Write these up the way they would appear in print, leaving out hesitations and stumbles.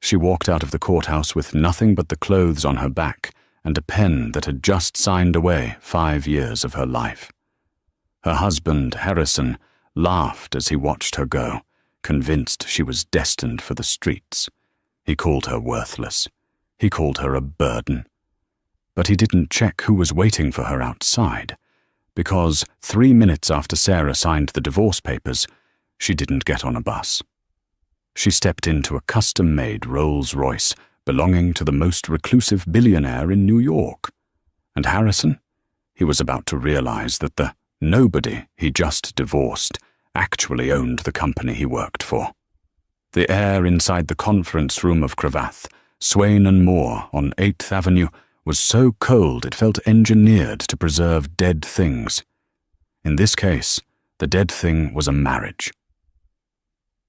She walked out of the courthouse with nothing but the clothes on her back and a pen that had just signed away 5 years of her life. Her husband, Harrison, laughed as he watched her go, convinced she was destined for the streets. He called her worthless. He called her a burden. But he didn't check who was waiting for her outside, because 3 minutes after Sarah signed the divorce papers, she didn't get on a bus. She stepped into a custom-made Rolls-Royce belonging to the most reclusive billionaire in New York. And Harrison? He was about to realize that the nobody he just divorced actually owned the company he worked for. The air inside the conference room of Cravath, Swain and Moore on 8th Avenue, was so cold it felt engineered to preserve dead things. In this case, the dead thing was a marriage.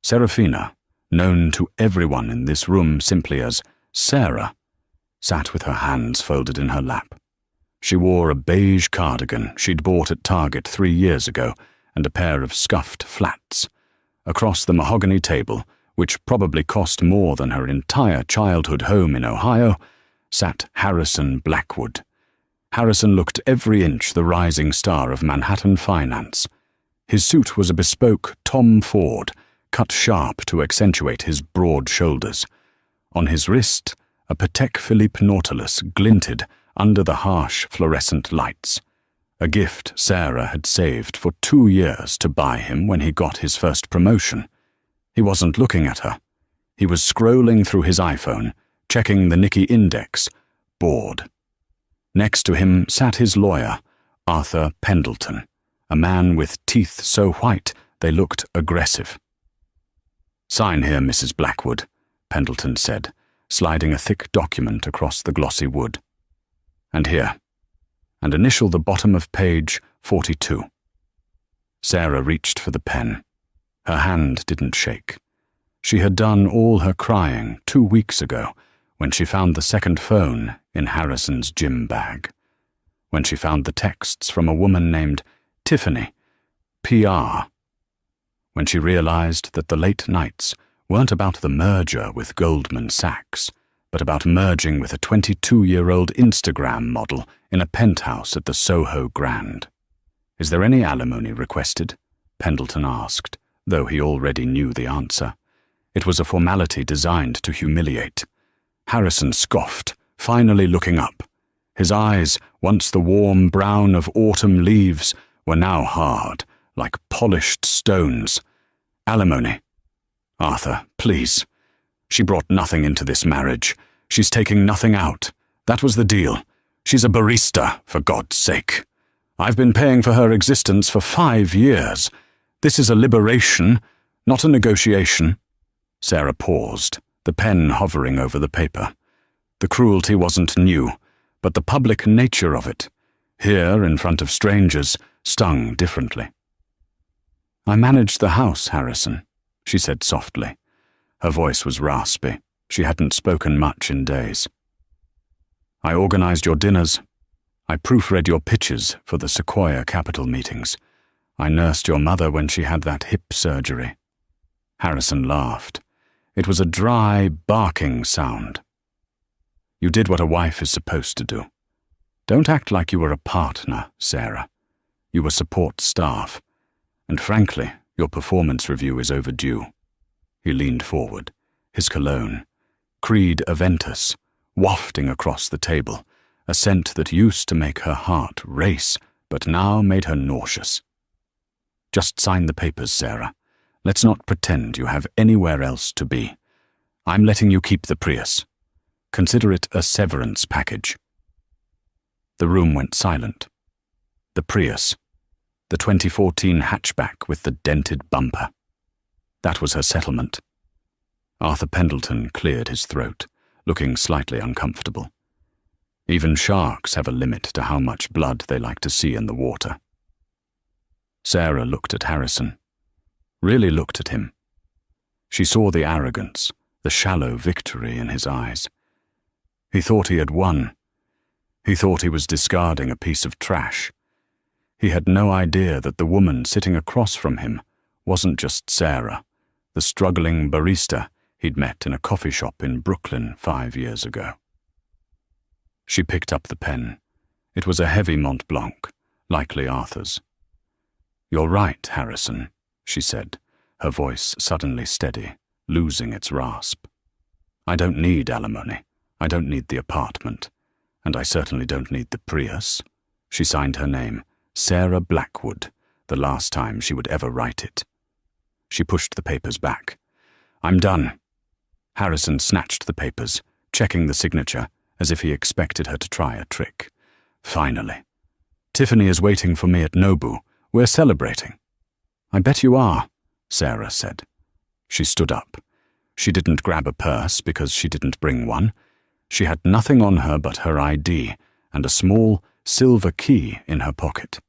Serafina, known to everyone in this room simply as Sarah, sat with her hands folded in her lap. She wore a beige cardigan she'd bought at Target 3 years ago and a pair of scuffed flats. Across the mahogany table, which probably cost more than her entire childhood home in Ohio, sat Harrison Blackwood. Harrison looked every inch the rising star of Manhattan finance. His suit was a bespoke Tom Ford, cut sharp to accentuate his broad shoulders. On his wrist, a Patek Philippe Nautilus glinted under the harsh fluorescent lights, a gift Sarah had saved for 2 years to buy him when he got his first promotion. He wasn't looking at her. He was scrolling through his iPhone, checking the Nikkei index, bored. Next to him sat his lawyer, Arthur Pendleton, a man with teeth so white they looked aggressive. "Sign here, Mrs. Blackwood," Pendleton said, sliding a thick document across the glossy wood. "And here, and initial the bottom of page 42. Sarah reached for the pen. Her hand didn't shake. She had done all her crying 2 weeks ago, when she found the second phone in Harrison's gym bag. When she found the texts from a woman named Tiffany, PR. When she realized that the late nights weren't about the merger with Goldman Sachs, but about merging with a 22-year-old Instagram model in a penthouse at the Soho Grand. "Is there any alimony requested?" Pendleton asked, though he already knew the answer. It was a formality designed to humiliate. Harrison scoffed, finally looking up. His eyes, once the warm brown of autumn leaves, were now hard, like polished stones. "Alimony. Arthur, please. She brought nothing into this marriage. She's taking nothing out. That was the deal. She's a barista, for God's sake. I've been paying for her existence for 5 years. This is a liberation, not a negotiation." Sarah paused, the pen hovering over the paper. The cruelty wasn't new, but the public nature of it, here in front of strangers, stung differently. "I managed the house, Harrison," she said softly. Her voice was raspy. She hadn't spoken much in days. "I organized your dinners. I proofread your pitches for the Sequoia Capital meetings. I nursed your mother when she had that hip surgery." Harrison laughed. It was a dry, barking sound. "You did what a wife is supposed to do. Don't act like you were a partner, Sarah. You were support staff. And frankly, your performance review is overdue." He leaned forward, his cologne, Creed Aventus, wafting across the table, a scent that used to make her heart race, but now made her nauseous. "Just sign the papers, Sarah. Let's not pretend you have anywhere else to be. I'm letting you keep the Prius. Consider it a severance package." The room went silent. The Prius, the 2014 hatchback with the dented bumper. That was her settlement. Arthur Pendleton cleared his throat, looking slightly uncomfortable. Even sharks have a limit to how much blood they like to see in the water. Sarah looked at Harrison, really looked at him. She saw the arrogance, the shallow victory in his eyes. He thought he had won. He thought he was discarding a piece of trash. He had no idea that the woman sitting across from him wasn't just Sarah, the struggling barista he'd met in a coffee shop in Brooklyn 5 years ago. She picked up the pen. It was a heavy Mont Blanc, likely Arthur's. "You're right, Harrison," she said, her voice suddenly steady, losing its rasp. "I don't need alimony. I don't need the apartment. And I certainly don't need the Prius." She signed her name, Sarah Blackwood, the last time she would ever write it. She pushed the papers back. "I'm done." Harrison snatched the papers, checking the signature as if he expected her to try a trick. "Finally. Tiffany is waiting for me at Nobu. We're celebrating." "I bet you are," Sarah said. She stood up. She didn't grab a purse because she didn't bring one. She had nothing on her but her ID and a small silver key in her pocket.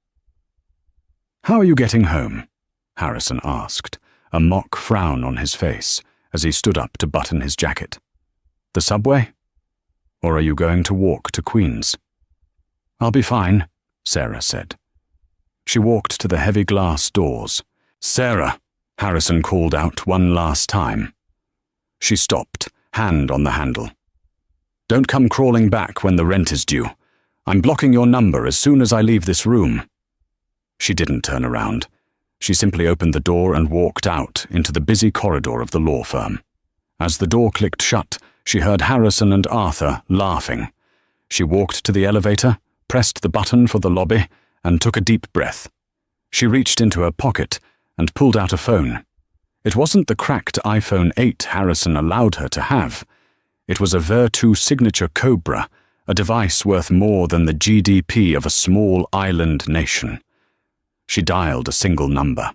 "How are you getting home?" Harrison asked, a mock frown on his face as he stood up to button his jacket. "The subway? Or are you going to walk to Queens?" "I'll be fine," Sarah said. She walked to the heavy glass doors. "Sarah," Harrison called out one last time. She stopped, hand on the handle. "Don't come crawling back when the rent is due. I'm blocking your number as soon as I leave this room." She didn't turn around. She simply opened the door and walked out into the busy corridor of the law firm. As the door clicked shut, she heard Harrison and Arthur laughing. She walked to the elevator, pressed the button for the lobby, and took a deep breath. She reached into her pocket and pulled out a phone. It wasn't the cracked iPhone 8 Harrison allowed her to have. It was a Vertu Signature Cobra, a device worth more than the GDP of a small island nation. She dialed a single number.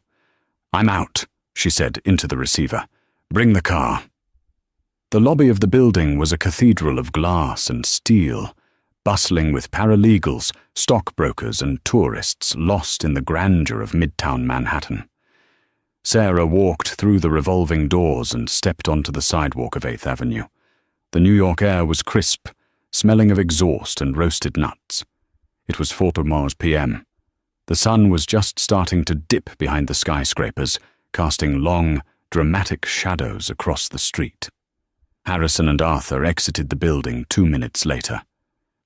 "I'm out," she said into the receiver. "Bring the car." The lobby of the building was a cathedral of glass and steel, bustling with paralegals, stockbrokers, and tourists lost in the grandeur of Midtown Manhattan. Sarah walked through the revolving doors and stepped onto the sidewalk of 8th Avenue. The New York air was crisp, smelling of exhaust and roasted nuts. It was 4:00 p.m. The sun was just starting to dip behind the skyscrapers, casting long, dramatic shadows across the street. Harrison and Arthur exited the building 2 minutes later.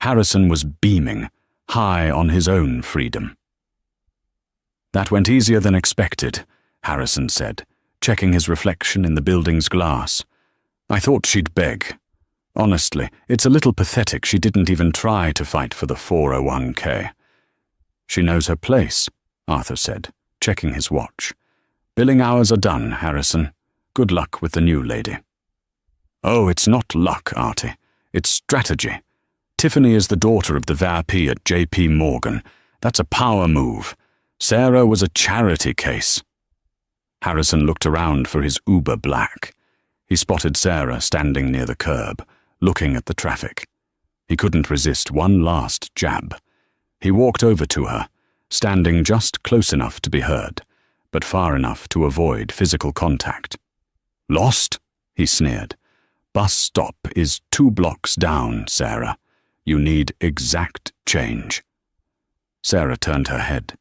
Harrison was beaming, high on his own freedom. "That went easier than expected," Harrison said, checking his reflection in the building's glass. "I thought she'd beg. Honestly, it's a little pathetic she didn't even try to fight for the 401k. "She knows her place," Arthur said, checking his watch. "Billing hours are done, Harrison. Good luck with the new lady." "Oh, it's not luck, Artie. It's strategy. Tiffany is the daughter of the VP at JP Morgan. That's a power move. Sarah was a charity case." Harrison looked around for his Uber Black. He spotted Sarah standing near the curb, looking at the traffic. He couldn't resist one last jab. He walked over to her, standing just close enough to be heard, but far enough to avoid physical contact. "Lost?" he sneered. "Bus stop is 2 blocks down, Sarah. You need exact change." Sarah turned her head.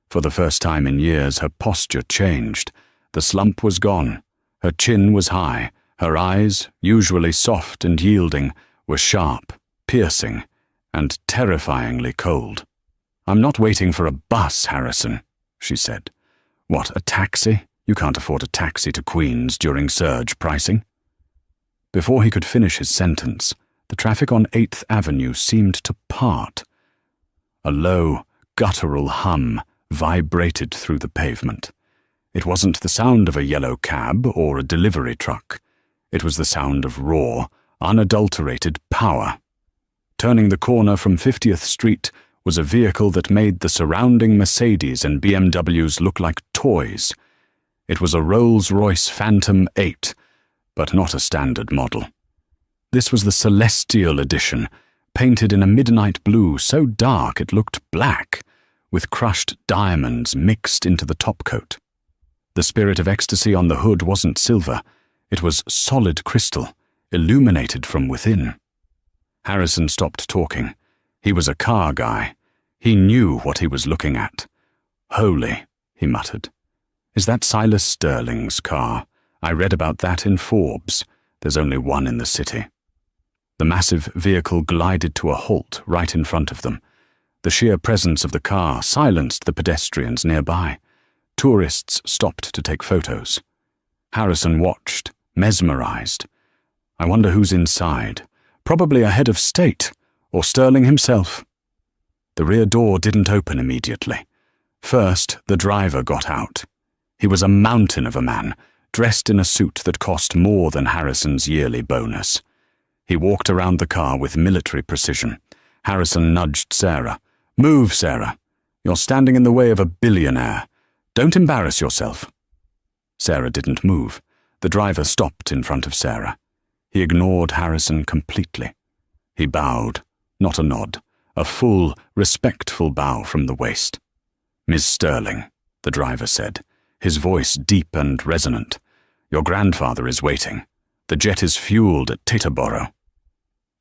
For the first time in years, her posture changed. The slump was gone. Her chin was high. Her eyes, usually soft and yielding, were sharp, piercing, and terrifyingly cold. "I'm not waiting for a bus, Harrison," she said. "What, a taxi? You can't afford a taxi to Queens during surge pricing." Before he could finish his sentence, the traffic on 8th Avenue seemed to part. A low, guttural hum vibrated through the pavement. It wasn't the sound of a yellow cab or a delivery truck. It was the sound of raw, unadulterated power. Turning the corner from 50th Street was a vehicle that made the surrounding Mercedes and BMWs look like toys. It was a Rolls-Royce Phantom 8, but not a standard model. This was the Celestial Edition, painted in a midnight blue so dark it looked black, with crushed diamonds mixed into the topcoat. The spirit of ecstasy on the hood wasn't silver. It was solid crystal, illuminated from within. Harrison stopped talking. He was a car guy. He knew what he was looking at. "Holy," he muttered. "Is that Silas Sterling's car? I read about that in Forbes. There's only one in the city." The massive vehicle glided to a halt right in front of them. The sheer presence of the car silenced the pedestrians nearby. Tourists stopped to take photos. Harrison watched, mesmerized. I wonder who's inside. Probably a head of state, or Sterling himself. The rear door didn't open immediately. First, the driver got out. He was a mountain of a man, dressed in a suit that cost more than Harrison's yearly bonus. He walked around the car with military precision. Harrison nudged Sarah. "Move, Sarah. You're standing in the way of a billionaire. Don't embarrass yourself." Sarah didn't move. The driver stopped in front of Sarah. He ignored Harrison completely. He bowed, not a nod, a full, respectful bow from the waist. "Miss Sterling," the driver said, his voice deep and resonant. "Your grandfather is waiting. The jet is fueled at Teterboro."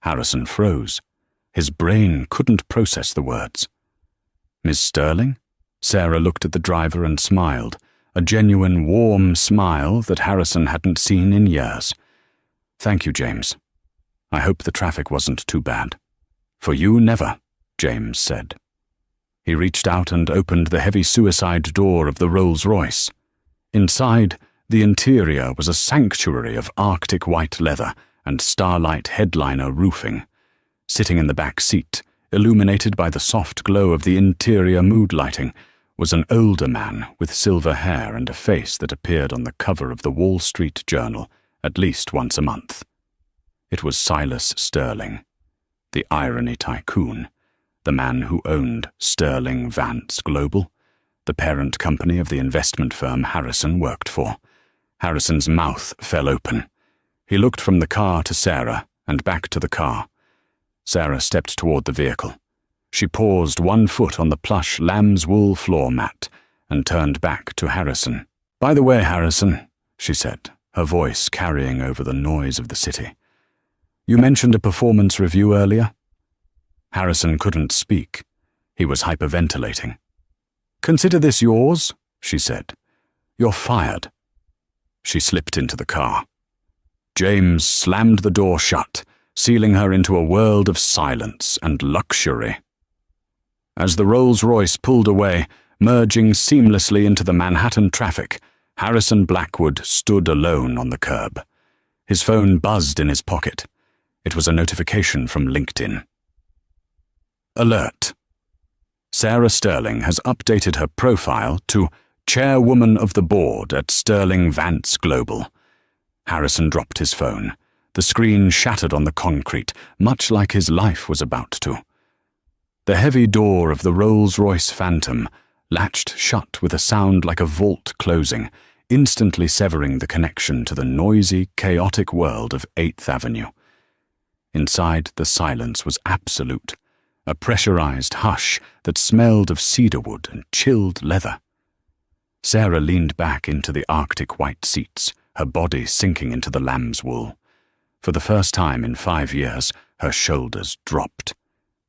Harrison froze. His brain couldn't process the words. "Miss Sterling?" Sarah looked at the driver and smiled, a genuine, warm smile that Harrison hadn't seen in years. "Thank you, James. I hope the traffic wasn't too bad." "For you, never," James said. He reached out and opened the heavy suicide door of the Rolls-Royce. Inside, the interior was a sanctuary of Arctic white leather and starlight headliner roofing. Sitting in the back seat, illuminated by the soft glow of the interior mood lighting, was an older man with silver hair and a face that appeared on the cover of the Wall Street Journal at least once a month. It was Silas Sterling, the irony tycoon, the man who owned Sterling Vance Global, the parent company of the investment firm Harrison worked for. Harrison's mouth fell open. He looked from the car to Sarah and back to the car. Sarah stepped toward the vehicle. She paused one foot on the plush lamb's wool floor mat and turned back to Harrison. "By the way, Harrison," she said, her voice carrying over the noise of the city, "you mentioned a performance review earlier?" Harrison couldn't speak. He was hyperventilating. "Consider this yours," she said. "You're fired." She slipped into the car. James slammed the door shut, sealing her into a world of silence and luxury. As the Rolls-Royce pulled away, merging seamlessly into the Manhattan traffic, Harrison Blackwood stood alone on the curb. His phone buzzed in his pocket. It was a notification from LinkedIn. Alert. Sarah Sterling has updated her profile to Chairwoman of the Board at Sterling Vance Global. Harrison dropped his phone. The screen shattered on the concrete, much like his life was about to. The heavy door of the Rolls-Royce Phantom latched shut with a sound like a vault closing, instantly severing the connection to the noisy, chaotic world of 8th Avenue. Inside, the silence was absolute, a pressurized hush that smelled of cedarwood and chilled leather. Sarah leaned back into the Arctic white seats, her body sinking into the lamb's wool. For the first time in 5 years, her shoulders dropped.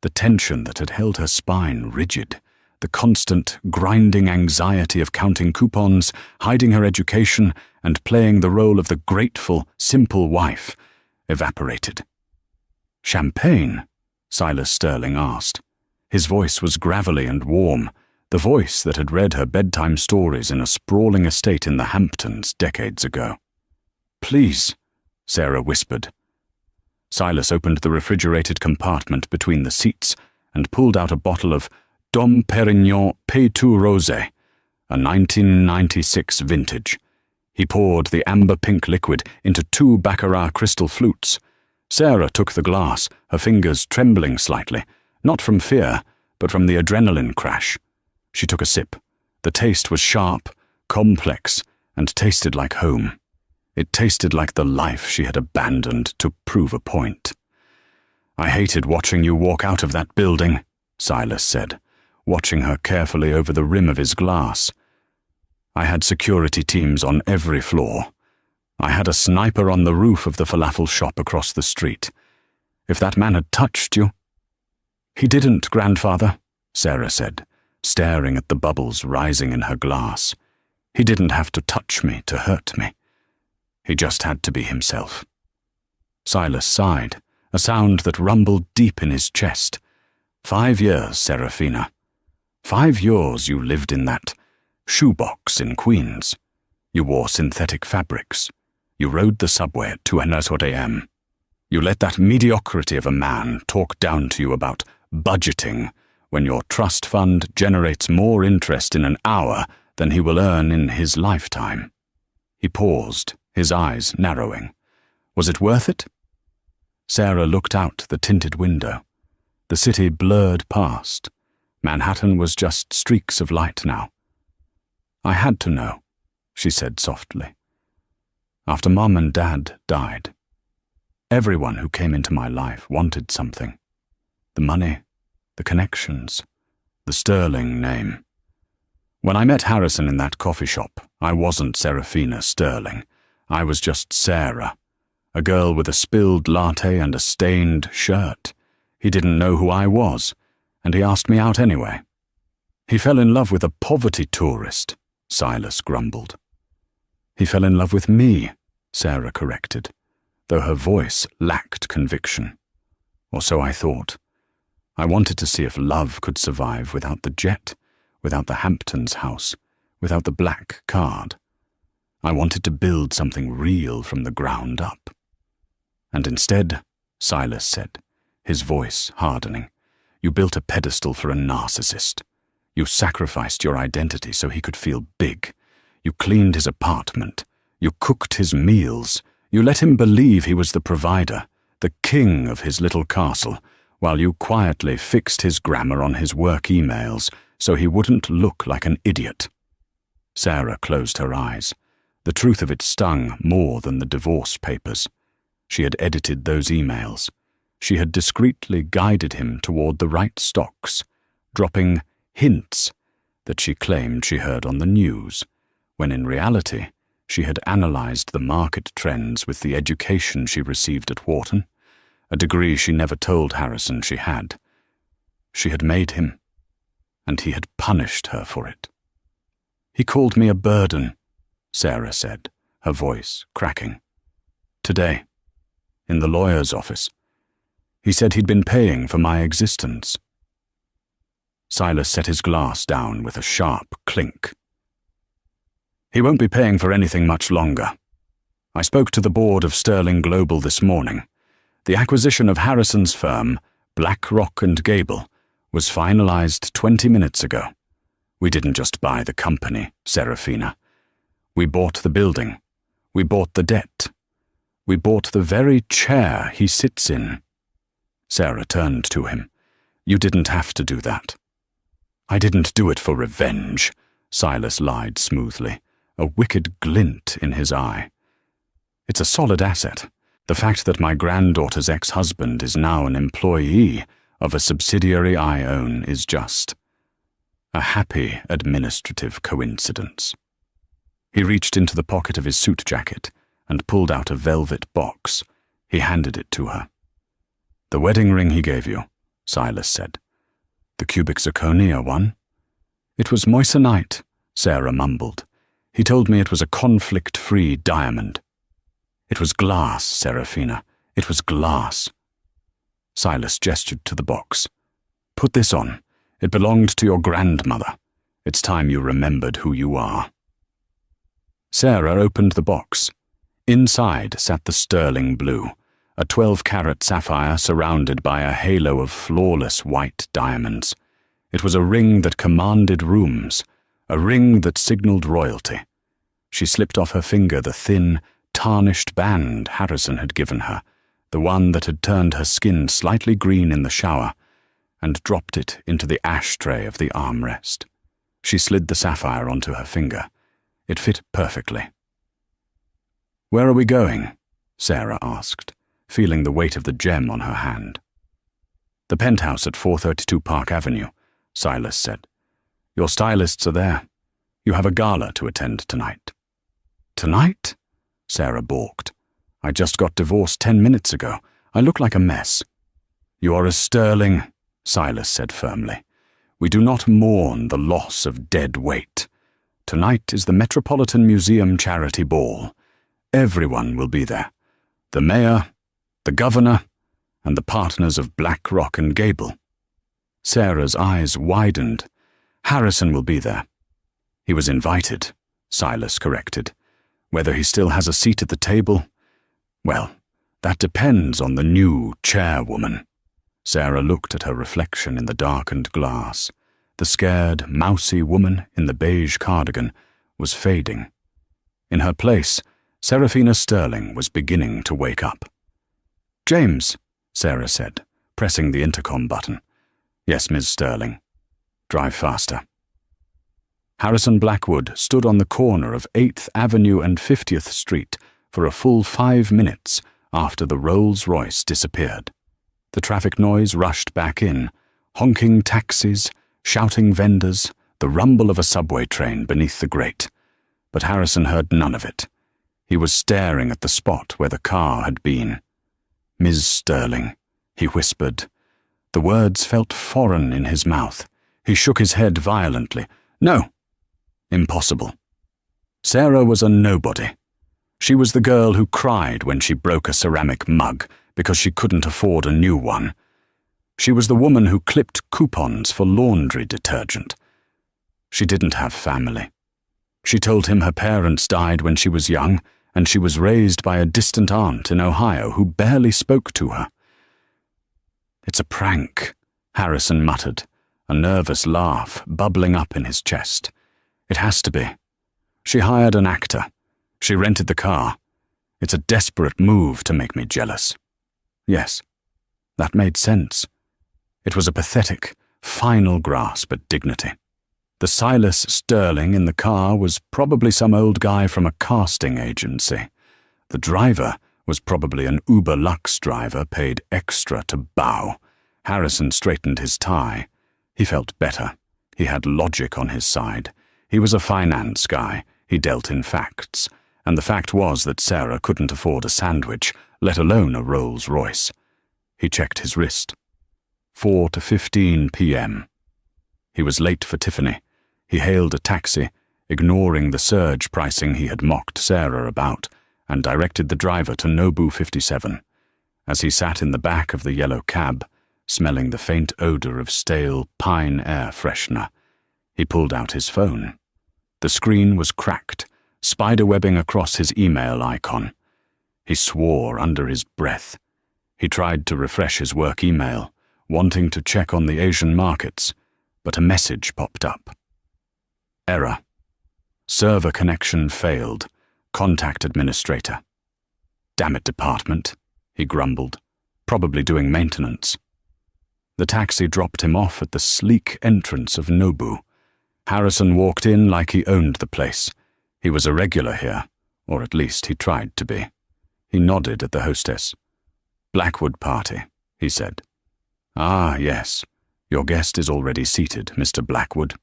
The tension that had held her spine rigid, the constant, grinding anxiety of counting coupons, hiding her education, and playing the role of the grateful, simple wife, evaporated. "Champagne?" Silas Sterling asked. His voice was gravelly and warm, the voice that had read her bedtime stories in a sprawling estate in the Hamptons decades ago. "Please," Sarah whispered. Silas opened the refrigerated compartment between the seats and pulled out a bottle of Dom Perignon Pétou Rosé, a 1996 vintage. He poured the amber-pink liquid into 2 Baccarat crystal flutes. Sarah took the glass, her fingers trembling slightly, not from fear, but from the adrenaline crash. She took a sip. The taste was sharp, complex, and tasted like home. It tasted like the life she had abandoned to prove a point. "I hated watching you walk out of that building," Silas said, watching her carefully over the rim of his glass. "I had security teams on every floor. I had a sniper on the roof of the falafel shop across the street. If that man had touched you—" "He didn't, grandfather," Sarah said, staring at the bubbles rising in her glass. "He didn't have to touch me to hurt me. He just had to be himself. Silas sighed, a sound that rumbled deep in his chest. 5 years, Serafina. 5 years you lived in that shoebox in Queens. You wore synthetic fabrics. You rode the subway at 2:00 a.m. You let that mediocrity of a man talk down to you about budgeting when your trust fund generates more interest in an hour than he will earn in his lifetime. He paused, his eyes narrowing. Was it worth it? Sarah looked out the tinted window. The city blurred past. Manhattan was just streaks of light now. I had to know, she said softly. After Mum and Dad died, everyone who came into my life wanted something. The money, the connections, the Sterling name. When I met Harrison in that coffee shop, I wasn't Serafina Sterling. I was just Sarah, a girl with a spilled latte and a stained shirt. He didn't know who I was, and he asked me out anyway. He fell in love with a poverty tourist, Silas grumbled. He fell in love with me, Sarah corrected, though her voice lacked conviction. Or so I thought. I wanted to see if love could survive without the jet, without the Hamptons house, without the black card. I wanted to build something real from the ground up. And instead, Silas said, his voice hardening, you built a pedestal for a narcissist. You sacrificed your identity so he could feel big. You cleaned his apartment. You cooked his meals. You let him believe he was the provider, the king of his little castle, while you quietly fixed his grammar on his work emails so he wouldn't look like an idiot. Sarah closed her eyes. The truth of it stung more than the divorce papers. She had edited those emails. She had discreetly guided him toward the right stocks, dropping hints that she claimed she heard on the news, when in reality she had analyzed the market trends with the education she received at Wharton, a degree she never told Harrison she had. She had made him, and he had punished her for it. He called me a burden, Sarah said, her voice cracking. Today, in the lawyer's office, he said he'd been paying for my existence. Silas set his glass down with a sharp clink. He won't be paying for anything much longer. I spoke to the board of Sterling Global this morning. The acquisition of Harrison's firm, BlackRock and Gable, was finalized 20 minutes ago. We didn't just buy the company, Serafina. We bought the building. We bought the debt. We bought the very chair he sits in. Sarah turned to him. You didn't have to do that. I didn't do it for revenge, Silas lied smoothly, a wicked glint in his eye. It's a solid asset. The fact that my granddaughter's ex-husband is now an employee of a subsidiary I own is just a happy administrative coincidence. He reached into the pocket of his suit jacket and pulled out a velvet box. He handed it to her. The wedding ring he gave you, Silas said. The cubic zirconia one? It was moissanite, Sarah mumbled. He told me it was a conflict-free diamond. It was glass, Serafina. It was glass. Silas gestured to the box. Put this on. It belonged to your grandmother. It's time you remembered who you are. Sarah opened the box. Inside sat the sterling blue, a 12-carat sapphire surrounded by a halo of flawless white diamonds. It was a ring that commanded rooms, a ring that signaled royalty. She slipped off her finger the thin, tarnished band Harrison had given her, the one that had turned her skin slightly green in the shower, and dropped it into the ashtray of the armrest. She slid the sapphire onto her finger. It fit perfectly. Where are we going? Sarah asked, feeling the weight of the gem on her hand. The penthouse at 432 Park Avenue, Silas said. Your stylists are there. You have a gala to attend tonight. Tonight? Sarah balked. I just got divorced 10 minutes ago. I look like a mess. You are a sterling, Silas said firmly. We do not mourn the loss of dead weight. Tonight is the Metropolitan Museum Charity Ball. Everyone will be there. The mayor, the governor, and the partners of Black Rock and Gable. Sarah's eyes widened. Harrison will be there. He was invited, Silas corrected. Whether he still has a seat at the table? Well, that depends on the new chairwoman. Sarah looked at her reflection in the darkened glass. The scared, mousy woman in the beige cardigan was fading. In her place, Seraphina Sterling was beginning to wake up. "James," Sarah said, pressing the intercom button. "Yes, Miss Sterling." "Drive faster." Harrison Blackwood stood on the corner of 8th Avenue and 50th Street for a full 5 minutes after the Rolls-Royce disappeared. The traffic noise rushed back in, honking taxis, shouting vendors, the rumble of a subway train beneath the grate. But Harrison heard none of it. He was staring at the spot where the car had been. "Ms. Sterling," he whispered. The words felt foreign in his mouth. He shook his head violently. "No. Impossible." Sarah was a nobody. She was the girl who cried when she broke a ceramic mug because she couldn't afford a new one. She was the woman who clipped coupons for laundry detergent. She didn't have family. She told him her parents died when she was young, and she was raised by a distant aunt in Ohio who barely spoke to her. "It's a prank," Harrison muttered, a nervous laugh bubbling up in his chest. "It has to be. She hired an actor. She rented the car. It's a desperate move to make me jealous." Yes, that made sense. It was a pathetic, final grasp at dignity. The Silas Sterling in the car was probably some old guy from a casting agency. The driver was probably an Uber Lux driver paid extra to bow. Harrison straightened his tie. He felt better. He had logic on his side. He was a finance guy. He dealt in facts. And the fact was that Sarah couldn't afford a sandwich, let alone a Rolls-Royce. He checked his wrist. 4 to 15 p.m. He was late for Tiffany. He hailed a taxi, ignoring the surge pricing he had mocked Sarah about, and directed the driver to Nobu 57. As he sat in the back of the yellow cab, smelling the faint odor of stale pine air freshener, he pulled out his phone. The screen was cracked, spiderwebbing across his email icon. He swore under his breath. He tried to refresh his work email, wanting to check on the Asian markets, but a message popped up. Error. Server connection failed. Contact administrator. "Damn it, department," he grumbled, probably doing maintenance. The taxi dropped him off at the sleek entrance of Nobu. Harrison walked in like he owned the place. He was a regular here, or at least he tried to be. He nodded at the hostess. "Blackwood party," he said. "Ah, yes. Your guest is already seated, Mr. Blackwood."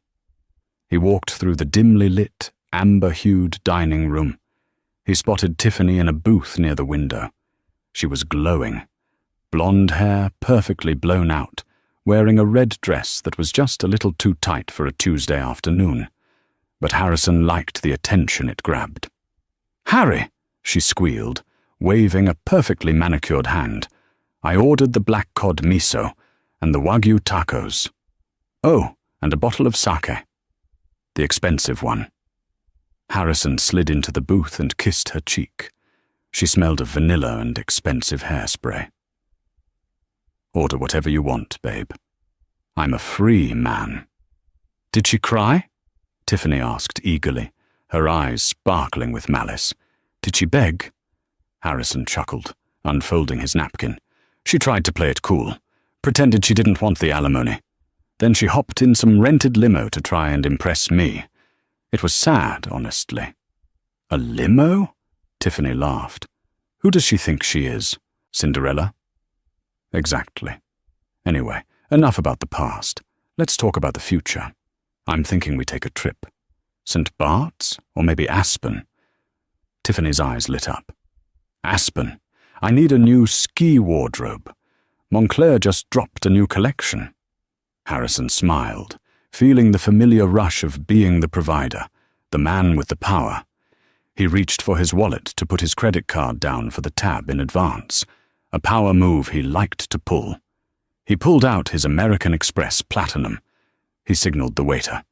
He walked through the dimly lit, amber-hued dining room. He spotted Tiffany in a booth near the window. She was glowing. Blonde hair perfectly blown out, wearing a red dress that was just a little too tight for a Tuesday afternoon. But Harrison liked the attention it grabbed. "Harry," she squealed, waving a perfectly manicured hand. "I ordered the black cod miso and the wagyu tacos. Oh, and a bottle of sake. The expensive one." Harrison slid into the booth and kissed her cheek. She smelled of vanilla and expensive hairspray. "Order whatever you want, babe. I'm a free man." "Did she cry?" Tiffany asked eagerly, her eyes sparkling with malice. "Did she beg?" Harrison chuckled, unfolding his napkin. "She tried to play it cool, pretended she didn't want the alimony. Then she hopped in some rented limo to try and impress me. It was sad, honestly." "A limo?" Tiffany laughed. "Who does she think she is? Cinderella?" "Exactly. Anyway, enough about the past. Let's talk about the future. I'm thinking we take a trip. St. Bart's, or maybe Aspen." Tiffany's eyes lit up. "Aspen. I need a new ski wardrobe. Montclair just dropped a new collection." Harrison smiled, feeling the familiar rush of being the provider, the man with the power. He reached for his wallet to put his credit card down for the tab in advance, a power move he liked to pull. He pulled out his American Express Platinum. He signaled the waiter.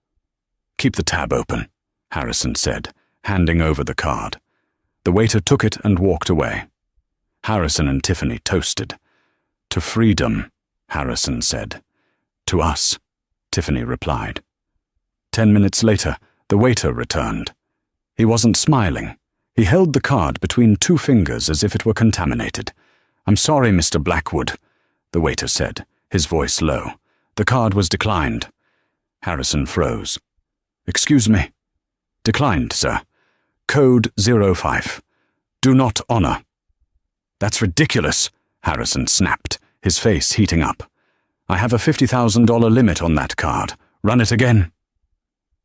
"Keep the tab open," Harrison said, handing over the card. The waiter took it and walked away. Harrison and Tiffany toasted. "To freedom," Harrison said. "To us," Tiffany replied. 10 minutes later, the waiter returned. He wasn't smiling. He held the card between 2 fingers as if it were contaminated. "I'm sorry, Mr. Blackwood," the waiter said, his voice low. "The card was declined." Harrison froze. "Excuse me." "Declined, sir. Code 05. Do not honor." "That's ridiculous," Harrison snapped, his face heating up. "I have a $50,000 limit on that card. Run it again."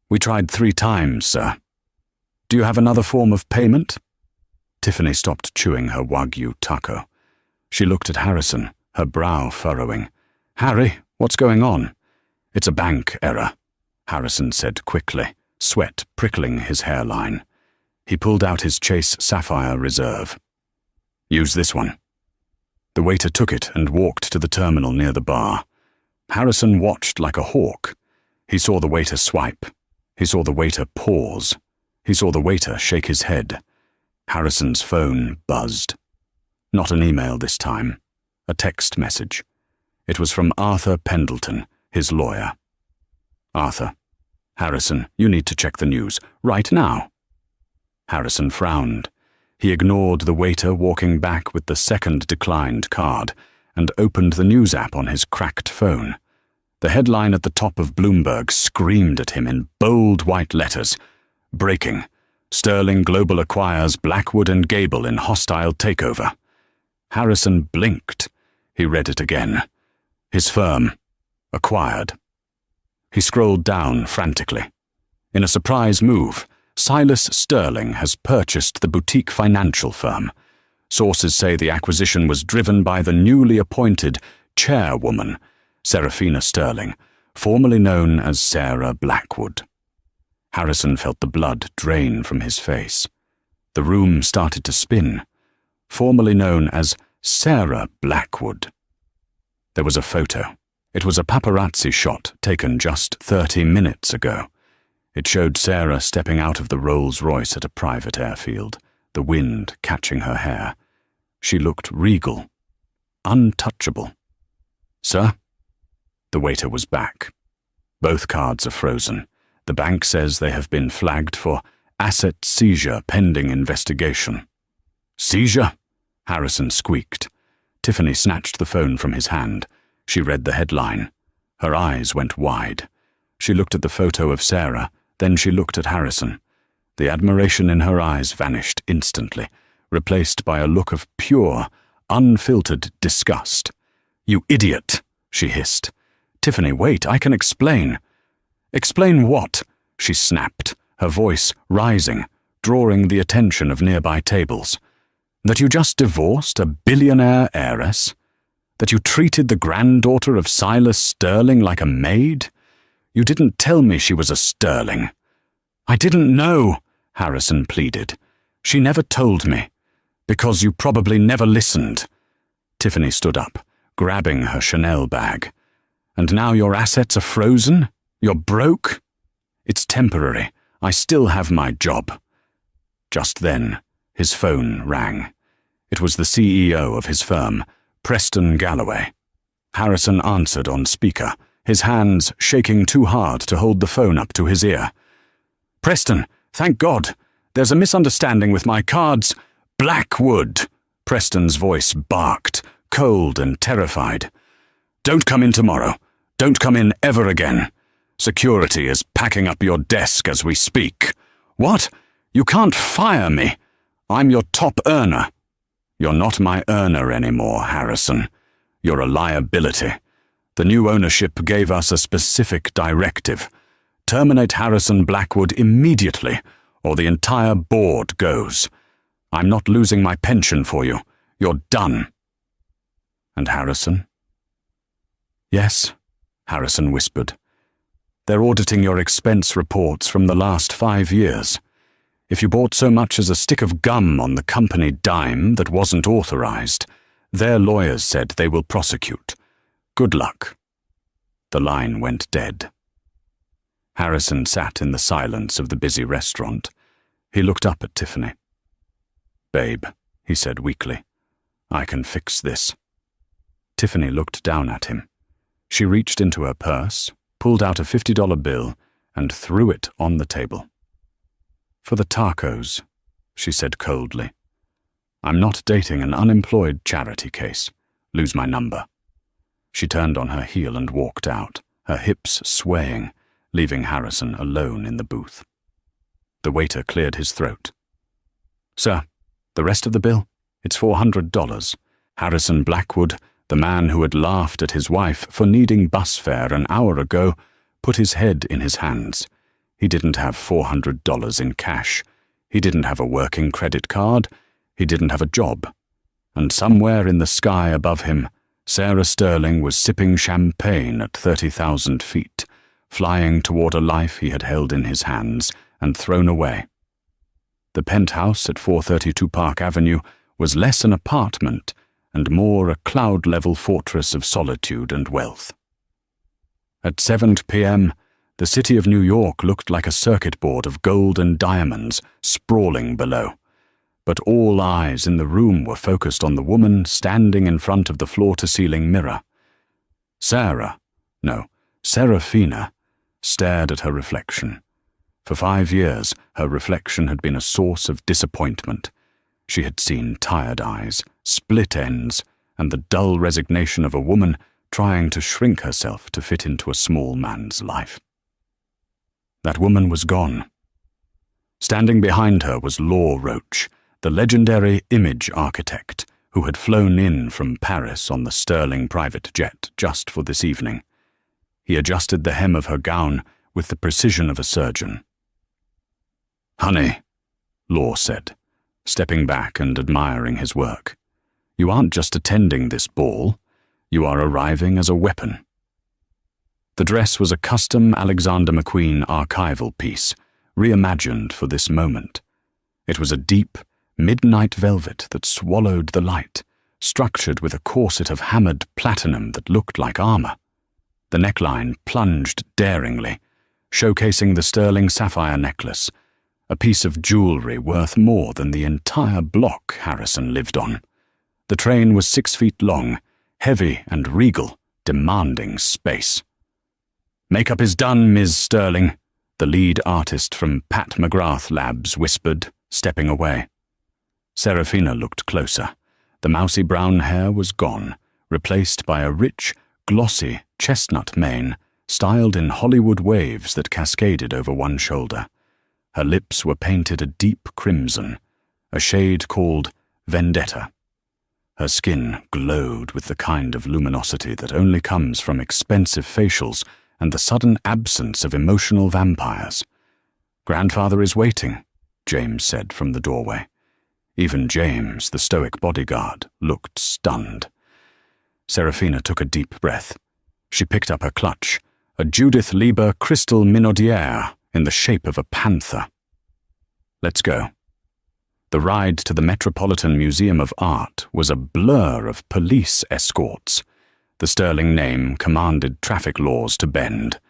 "We tried 3 times, sir." "Do you have another form of payment?" Tiffany stopped chewing her Wagyu taco. She looked at Harrison, her brow furrowing. "Harry, what's going on?" "It's a bank error," Harrison said quickly, sweat prickling his hairline. He pulled out his Chase Sapphire Reserve. "Use this one." The waiter took it and walked to the terminal near the bar. Harrison watched like a hawk. He saw the waiter swipe. He saw the waiter pause. He saw the waiter shake his head. Harrison's phone buzzed. Not an email this time. A text message. It was from Arthur Pendleton, his lawyer. "Arthur, Harrison, you need to check the news. Right now." Harrison frowned. He ignored the waiter walking back with the second declined card and opened the news app on his cracked phone. The headline at the top of Bloomberg screamed at him in bold white letters. "Breaking. Sterling Global acquires Blackwood and Gable in hostile takeover." Harrison blinked. He read it again. His firm. Acquired. He scrolled down frantically. In a surprise move, Silas Sterling has purchased the boutique financial firm. Sources say the acquisition was driven by the newly appointed chairwoman, Serafina Sterling, formerly known as Sarah Blackwood. Harrison felt the blood drain from his face. The room started to spin. Formerly known as Sarah Blackwood. There was a photo. It was a paparazzi shot taken just 30 minutes ago. It showed Sarah stepping out of the Rolls-Royce at a private airfield, the wind catching her hair. She looked regal, untouchable. "Sir?" The waiter was back. "Both cards are frozen. The bank says they have been flagged for asset seizure pending investigation." "Seizure?" Harrison squeaked. Tiffany snatched the phone from his hand. She read the headline. Her eyes went wide. She looked at the photo of Sarah, then she looked at Harrison. The admiration in her eyes vanished instantly, replaced by a look of pure, unfiltered disgust. "You idiot!" she hissed. "Tiffany, wait, I can explain." "Explain what?" she snapped, her voice rising, drawing the attention of nearby tables. "That you just divorced a billionaire heiress? That you treated the granddaughter of Silas Sterling like a maid? You didn't tell me she was a Sterling." "I didn't know," Harrison pleaded. "She never told me. Because you probably never listened." Tiffany stood up, grabbing her Chanel bag. "And now your assets are frozen? You're broke?" "It's temporary. I still have my job." Just then, his phone rang. It was the CEO of his firm, Preston Galloway. Harrison answered on speaker, his hands shaking too hard to hold the phone up to his ear. "Preston, thank God. There's a misunderstanding with my cards." "Blackwood!" Preston's voice barked, cold and terrified. "Don't come in tomorrow. Don't come in ever again. Security is packing up your desk as we speak." "What? You can't fire me. I'm your top earner." "You're not my earner anymore, Harrison. You're a liability. The new ownership gave us a specific directive. Terminate Harrison Blackwood immediately, or the entire board goes. I'm not losing my pension for you. You're done." "And Harrison?" "Yes," Harrison whispered. "They're auditing your expense reports from the last 5 years. If you bought so much as a stick of gum on the company dime that wasn't authorized, their lawyers said they will prosecute. Good luck." The line went dead. Harrison sat in the silence of the busy restaurant. He looked up at Tiffany. "Babe," he said weakly, "I can fix this." Tiffany looked down at him. She reached into her purse, pulled out a $50 bill, and threw it on the table. "For the tacos," she said coldly. "I'm not dating an unemployed charity case. Lose my number." She turned on her heel and walked out, her hips swaying, leaving Harrison alone in the booth. The waiter cleared his throat. "Sir, the rest of the bill? It's $400. Harrison Blackwood, the man who had laughed at his wife for needing bus fare an hour ago, put his head in his hands. He didn't have $400 in cash. He didn't have a working credit card. He didn't have a job. And somewhere in the sky above him, Sarah Sterling was sipping champagne at 30,000 feet, flying toward a life he had held in his hands and thrown away. The penthouse at 432 Park Avenue was less an apartment and more a cloud-level fortress of solitude and wealth. At 7 p.m., the city of New York looked like a circuit board of gold and diamonds sprawling below, but all eyes in the room were focused on the woman standing in front of the floor-to-ceiling mirror. Serafina, stared at her reflection. For 5 years, her reflection had been a source of disappointment. She had seen tired eyes, split ends, and the dull resignation of a woman trying to shrink herself to fit into a small man's life. That woman was gone. Standing behind her was Law Roach, the legendary image architect who had flown in from Paris on the Sterling private jet just for this evening. He adjusted the hem of her gown with the precision of a surgeon. "Honey," Law said, stepping back and admiring his work, "you aren't just attending this ball, you are arriving as a weapon." The dress was a custom Alexander McQueen archival piece, reimagined for this moment. It was a deep, midnight velvet that swallowed the light, structured with a corset of hammered platinum that looked like armor. The neckline plunged daringly, showcasing the sterling sapphire necklace, a piece of jewelry worth more than the entire block Harrison lived on. The train was 6 feet long, heavy and regal, demanding space. "Makeup is done, Ms. Sterling," the lead artist from Pat McGrath Labs whispered, stepping away. Serafina looked closer. The mousy brown hair was gone, replaced by a rich, glossy chestnut mane, styled in Hollywood waves that cascaded over one shoulder. Her lips were painted a deep crimson, a shade called vendetta. Her skin glowed with the kind of luminosity that only comes from expensive facials and the sudden absence of emotional vampires. "Grandfather is waiting," James said from the doorway. Even James, the stoic bodyguard, looked stunned. Serafina took a deep breath. She picked up her clutch, a Judith Lieber crystal minaudière in the shape of a panther. "Let's go." The ride to the Metropolitan Museum of Art was a blur of police escorts. The Sterling name commanded traffic laws to bend.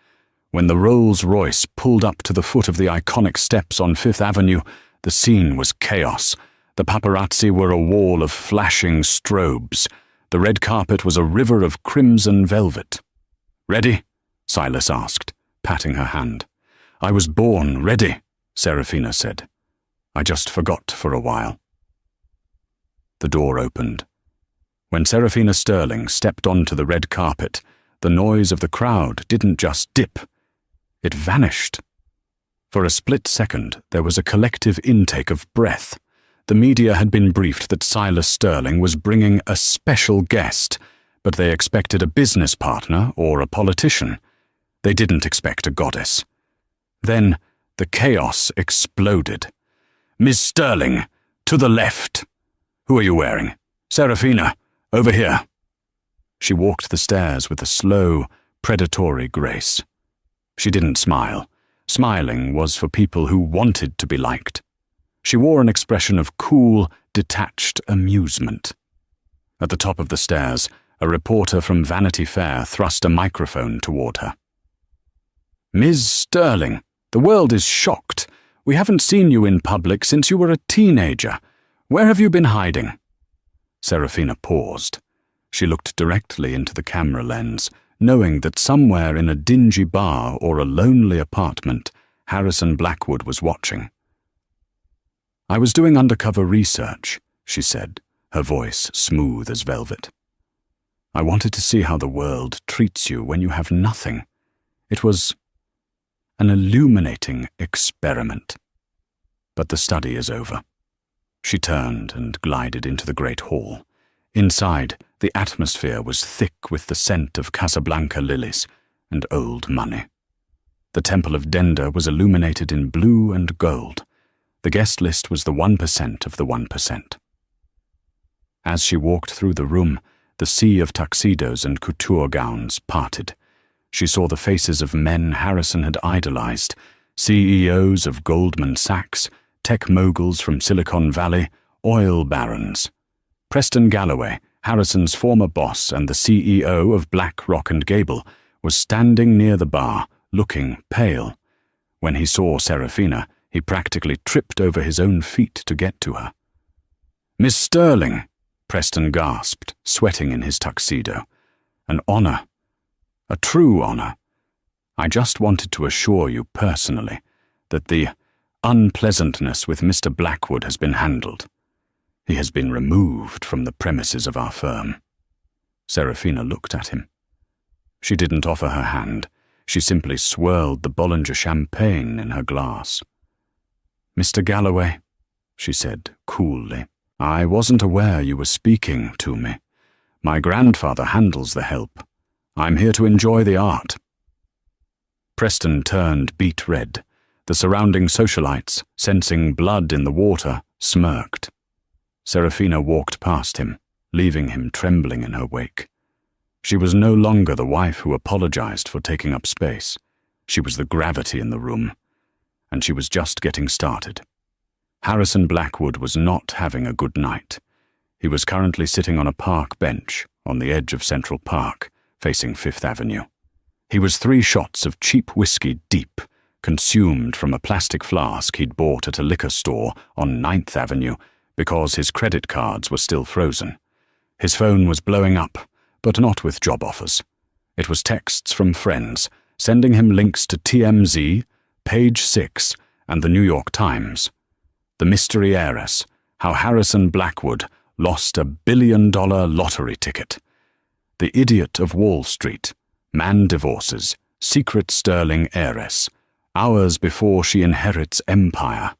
When the Rolls-Royce pulled up to the foot of the iconic steps on Fifth Avenue, the scene was chaos. The paparazzi were a wall of flashing strobes. The red carpet was a river of crimson velvet. "Ready?" Silas asked, patting her hand. "I was born ready," Serafina said. "I just forgot for a while." The door opened. When Serafina Sterling stepped onto the red carpet, the noise of the crowd didn't just dip. It vanished. For a split second, there was a collective intake of breath. The media had been briefed that Silas Sterling was bringing a special guest, but they expected a business partner or a politician. They didn't expect a goddess. Then the chaos exploded. "Ms. Sterling, to the left. Who are you wearing? Serafina, over here." She walked the stairs with a slow, predatory grace. She didn't smile. Smiling was for people who wanted to be liked. She wore an expression of cool, detached amusement. At the top of the stairs, a reporter from Vanity Fair thrust a microphone toward her. "Ms. Sterling, the world is shocked. We haven't seen you in public since you were a teenager. Where have you been hiding?" Serafina paused. She looked directly into the camera lens, knowing that somewhere in a dingy bar or a lonely apartment, Harrison Blackwood was watching. "I was doing undercover research," she said, her voice smooth as velvet. "I wanted to see how the world treats you when you have nothing. It was an illuminating experiment. But the study is over." She turned and glided into the great hall. Inside, the atmosphere was thick with the scent of Casablanca lilies and old money. The Temple of Denda was illuminated in blue and gold. The guest list was the 1% of the 1%. As she walked through the room, the sea of tuxedos and couture gowns parted. She saw the faces of men Harrison had idolized, CEOs of Goldman Sachs, tech moguls from Silicon Valley, oil barons. Preston Galloway, Harrison's former boss and the CEO of BlackRock and Gable, was standing near the bar, looking pale. When he saw Serafina, he practically tripped over his own feet to get to her. "Miss Sterling," Preston gasped, sweating in his tuxedo. "An honor. A true honor. I just wanted to assure you personally that the unpleasantness with Mr. Blackwood has been handled. He has been removed from the premises of our firm." Serafina looked at him. She didn't offer her hand. She simply swirled the Bollinger champagne in her glass. "Mr. Galloway," she said coolly, "I wasn't aware you were speaking to me. My grandfather handles the help. I'm here to enjoy the art." Preston turned beet red. The surrounding socialites, sensing blood in the water, smirked. Serafina walked past him, leaving him trembling in her wake. She was no longer the wife who apologized for taking up space. She was the gravity in the room, and she was just getting started. Harrison Blackwood was not having a good night. He was currently sitting on a park bench on the edge of Central Park, facing Fifth Avenue. He was 3 shots of cheap whiskey deep, consumed from a plastic flask he'd bought at a liquor store on 9th Avenue because his credit cards were still frozen. His phone was blowing up, but not with job offers. It was texts from friends, sending him links to TMZ, Page 6, and the New York Times. The mystery heiress, how Harrison Blackwood lost $1 billion lottery ticket. The idiot of Wall Street, man divorces, secret sterling heiress, hours before she inherits empire.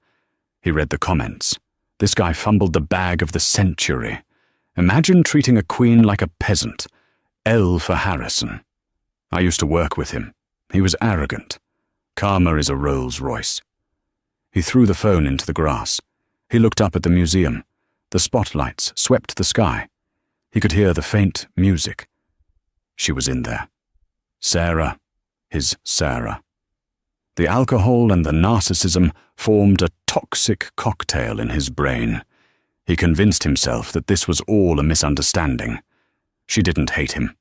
He read the comments. This guy fumbled the bag of the century. Imagine treating a queen like a peasant. L for Harrison. I used to work with him. He was arrogant. Karma is a Rolls Royce. He threw the phone into the grass. He looked up at the museum. The spotlights swept the sky. He could hear the faint music. She was in there. Sarah, his Sarah. The alcohol and the narcissism formed a toxic cocktail in his brain. He convinced himself that this was all a misunderstanding. She didn't hate him.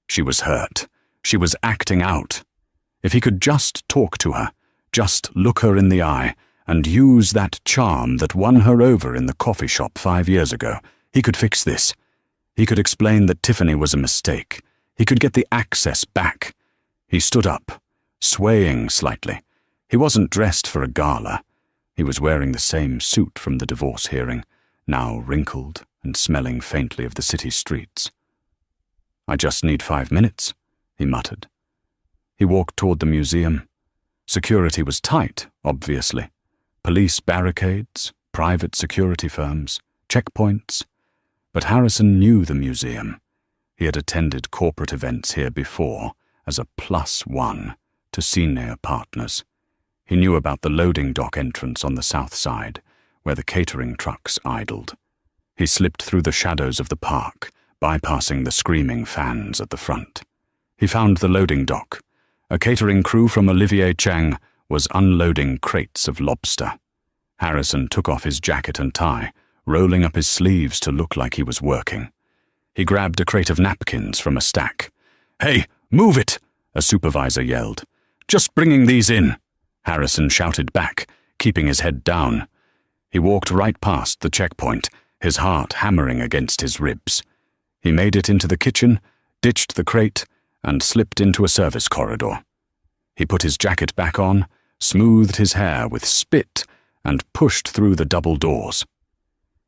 She was hurt. She was acting out. If he could just talk to her, just look her in the eye, and use that charm that won her over in the coffee shop 5 years ago, he could fix this. He could explain that Tiffany was a mistake. He could get the access back. He stood up, swaying slightly. He wasn't dressed for a gala. He was wearing the same suit from the divorce hearing, now wrinkled and smelling faintly of the city streets. "I just need 5 minutes," he muttered. He walked toward the museum. Security was tight, obviously. Police barricades, private security firms, checkpoints. But Harrison knew the museum. He had attended corporate events here before as a +1 to senior partners. He knew about the loading dock entrance on the south side, where the catering trucks idled. He slipped through the shadows of the park, bypassing the screaming fans at the front. He found the loading dock. A catering crew from Olivier Chang was unloading crates of lobster. Harrison took off his jacket and tie, rolling up his sleeves to look like he was working. He grabbed a crate of napkins from a stack. "Hey, move it!" a supervisor yelled. "Just bringing these in," Harrison shouted back, keeping his head down. He walked right past the checkpoint, his heart hammering against his ribs. He made it into the kitchen, ditched the crate, and slipped into a service corridor. He put his jacket back on, smoothed his hair with spit, and pushed through the double doors.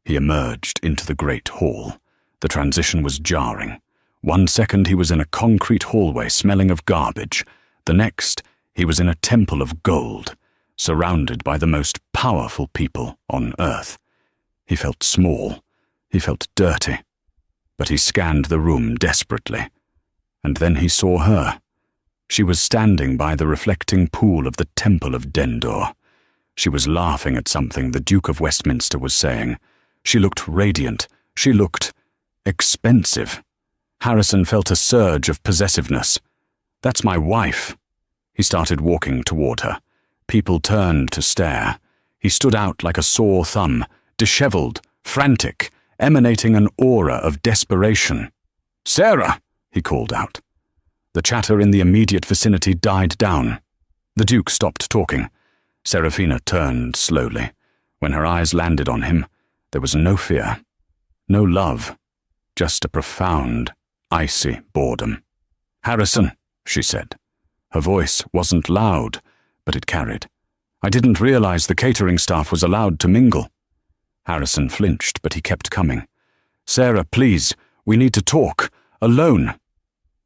He emerged into the great hall. The transition was jarring. 1 second he was in a concrete hallway smelling of garbage. The next, he was in a temple of gold, surrounded by the most powerful people on earth. He felt small. He felt dirty. But he scanned the room desperately. And then he saw her. She was standing by the reflecting pool of the Temple of Dendor. She was laughing at something the Duke of Westminster was saying. She looked radiant. She looked expensive. Harrison felt a surge of possessiveness. "That's my wife." He started walking toward her. People turned to stare. He stood out like a sore thumb, disheveled, frantic, emanating an aura of desperation. "Sarah!" he called out. The chatter in the immediate vicinity died down. The Duke stopped talking. Serafina turned slowly. When her eyes landed on him, there was no fear, no love, just a profound, icy boredom. "Harrison," she said. Her voice wasn't loud, but it carried. "I didn't realize the catering staff was allowed to mingle." Harrison flinched, but he kept coming. "Sarah, please, we need to talk. Alone."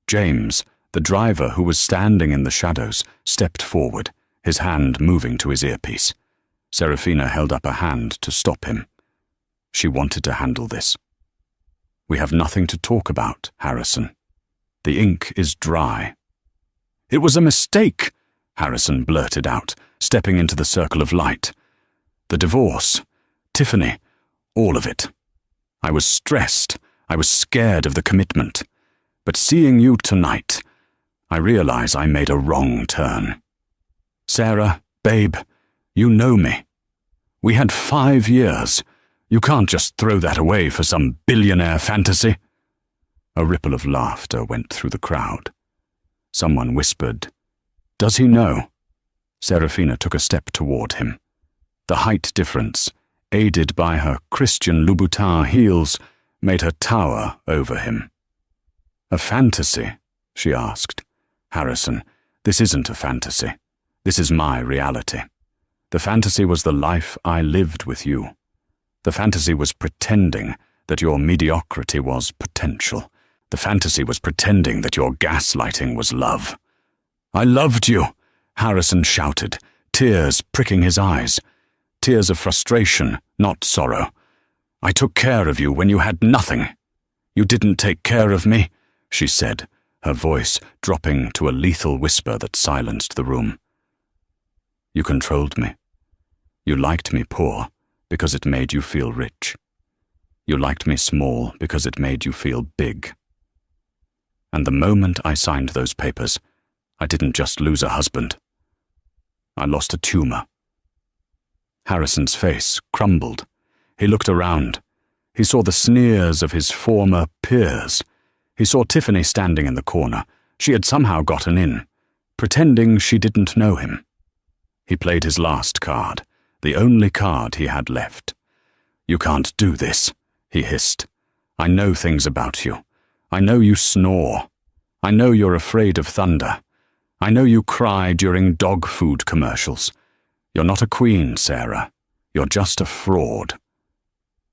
James, the driver who was standing in the shadows, stepped forward, his hand moving to his earpiece. Serafina held up a hand to stop him. She wanted to handle this. "We have nothing to talk about, Harrison. The ink is dry." "It was a mistake," Harrison blurted out, stepping into the circle of light. "The divorce, Tiffany, all of it. I was stressed. I was scared of the commitment. But seeing you tonight, I realize I made a wrong turn. Sarah, babe, you know me. We had 5 years. You can't just throw that away for some billionaire fantasy." A ripple of laughter went through the crowd. Someone whispered, "Does he know?" Serafina took a step toward him. The height difference, aided by her Christian Louboutin heels, made her tower over him. "A fantasy?" she asked. "Harrison, this isn't a fantasy. This is my reality. The fantasy was the life I lived with you. The fantasy was pretending that your mediocrity was potential. The fantasy was pretending that your gaslighting was love." "I loved you," Harrison shouted, tears pricking his eyes. Tears of frustration, not sorrow. "I took care of you when you had nothing." "You didn't take care of me," she said, her voice dropping to a lethal whisper that silenced the room. "You controlled me. You liked me poor because it made you feel rich. You liked me small because it made you feel big. And the moment I signed those papers, I didn't just lose a husband. I lost a tumor." Harrison's face crumbled. He looked around. He saw the sneers of his former peers. He saw Tiffany standing in the corner. She had somehow gotten in, pretending she didn't know him. He played his last card, the only card he had left. "You can't do this," he hissed. "I know things about you. I know you snore. I know you're afraid of thunder. I know you cry during dog food commercials. You're not a queen, Sarah. You're just a fraud."